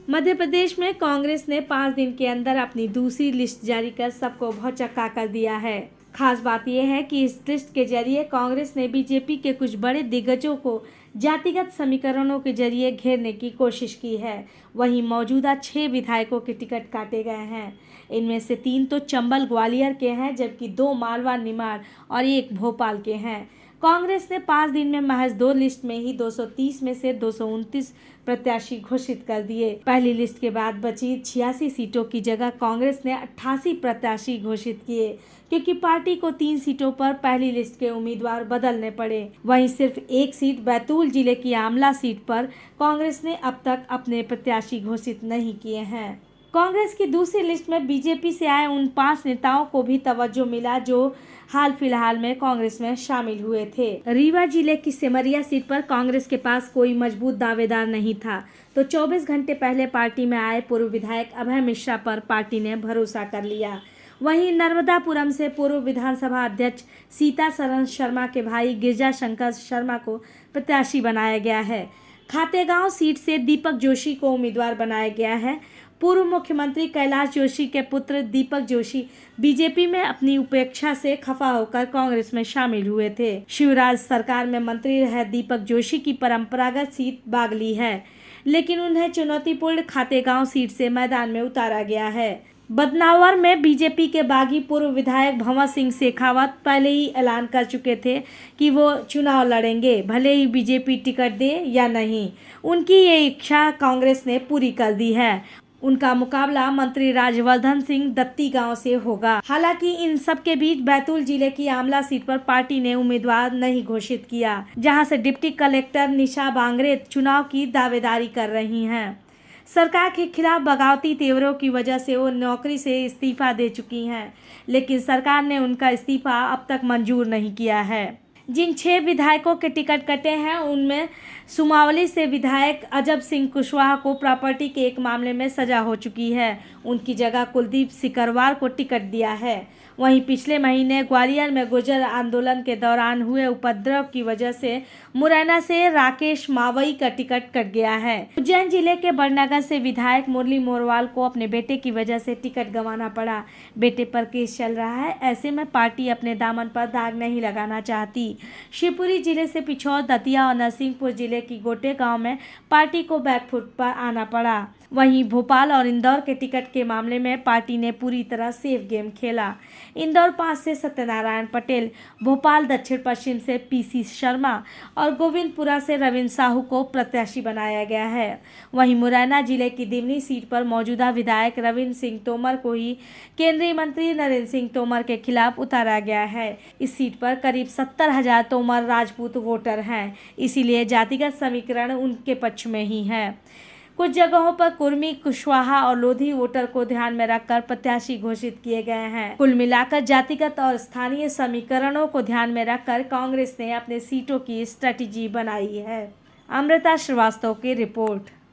मध्य प्रदेश में कांग्रेस ने 5 दिन के अंदर अपनी दूसरी लिस्ट जारी कर सबको भौचक्का कर दिया है। खास बात यह है कि इस लिस्ट के जरिए कांग्रेस ने बीजेपी के कुछ बड़े दिग्गजों को जातिगत समीकरणों के जरिए घेरने की कोशिश की है। वहीं मौजूदा 6 विधायकों के टिकट काटे गए हैं। इनमें से 3 तो चंबल ग्वालियर के हैं, जबकि 2 मालवा निमाड़ और 1 भोपाल के हैं। कांग्रेस ने 5 दिन में महज 2 लिस्ट में ही 230 में से 229 प्रत्याशी घोषित कर दिए। पहली लिस्ट के बाद बची 86 सीटों की जगह कांग्रेस ने 88 प्रत्याशी घोषित किए, क्योंकि पार्टी को 3 सीटों पर पहली लिस्ट के उम्मीदवार बदलने पड़े। वहीं सिर्फ 1 सीट बैतूल जिले की आमला सीट पर कांग्रेस ने अब तक अपने प्रत्याशी घोषित नहीं किए हैं। कांग्रेस की दूसरी लिस्ट में बीजेपी से आए उन 5 नेताओं को भी तवज्जो मिला जो हाल फिलहाल में कांग्रेस में शामिल हुए थे। रीवा जिले की सिमरिया सीट पर कांग्रेस के पास कोई मजबूत दावेदार नहीं था, तो 24 घंटे पहले पार्टी में आए पूर्व विधायक अभय मिश्रा पर पार्टी ने भरोसा कर लिया। वहीं नर्मदापुरम से पूर्व विधानसभा अध्यक्ष सीतासरन शर्मा के भाई गिरजा शंकर शर्मा को प्रत्याशी बनाया गया है। खातेगांव सीट से दीपक जोशी को उम्मीदवार बनाया गया है। पूर्व मुख्यमंत्री कैलाश जोशी के पुत्र दीपक जोशी बीजेपी में अपनी उपेक्षा से खफा होकर कांग्रेस में शामिल हुए थे। शिवराज सरकार में मंत्री रहे दीपक जोशी की परंपरागत सीट बागली है, लेकिन उन्हें चुनौतीपूर्ण खातेगांव सीट से मैदान में उतारा गया है। बदनावर में बीजेपी के बागी पूर्व विधायक भंवर सिंह शेखावत पहले ही ऐलान कर चुके थे कि वो चुनाव लड़ेंगे, भले ही बीजेपी टिकट दे या नहीं। उनकी ये इच्छा कांग्रेस ने पूरी कर दी है। उनका मुकाबला मंत्री राजवर्धन सिंह दत्ती गांव से होगा। हालांकि इन सब के बीच बैतूल जिले की आमला सीट पर पार्टी ने उम्मीदवार नहीं घोषित किया, जहां से डिप्टी कलेक्टर निशा बांगरे चुनाव की दावेदारी कर रही हैं। सरकार के खिलाफ बगावती तेवरों की वजह से वो नौकरी से इस्तीफा दे चुकी हैं, लेकिन सरकार ने उनका इस्तीफा अब तक मंजूर नहीं किया है। जिन 6 विधायकों के टिकट कटे हैं उनमें सुमावली से विधायक अजब सिंह कुशवाहा को प्रॉपर्टी के एक मामले में सजा हो चुकी है। उनकी जगह कुलदीप सिकरवार को टिकट दिया है। वहीं पिछले महीने ग्वालियर में गुर्जर आंदोलन के दौरान हुए उपद्रव की वजह से मुरैना से राकेश मावई का टिकट कट गया है। उज्जैन जिले के बड़नगर से विधायक मुरली मोरवाल को अपने बेटे की वजह से टिकट गंवाना पड़ा। बेटे पर केस चल रहा है, ऐसे में पार्टी अपने दामन पर दाग नहीं लगाना चाहती। शिवपुरी जिले से पिछौर, दतिया और नरसिंहपुर जिले की गोटे गांव में पार्टी को बैकफुट पर आना पड़ा। वहीं भोपाल और इंदौर के टिकट के मामले में पार्टी ने पूरी तरह सेफ गेम खेला। इंदौर 5 से सत्यनारायण पटेल, भोपाल दक्षिण पश्चिम से पीसी शर्मा और गोविंदपुरा से रविंद्र साहू को प्रत्याशी बनाया गया है। वहीं मुरैना जिले की दिमनी सीट पर मौजूदा विधायक रविंद्र सिंह तोमर को ही केंद्रीय मंत्री नरेंद्र सिंह तोमर के खिलाफ उतारा गया है। इस सीट पर करीब 70,000 तोमर राजपूत वोटर हैं, इसीलिए जातिगत समीकरण उनके पक्ष में ही है। कुछ जगहों पर कुर्मी, कुशवाहा और लोधी वोटर को ध्यान में रखकर प्रत्याशी घोषित किए गए हैं। कुल मिलाकर जातिगत और स्थानीय समीकरणों को ध्यान में रखकर कांग्रेस ने अपने सीटों की स्ट्रेटेजी बनाई है। अमृता श्रीवास्तव की रिपोर्ट।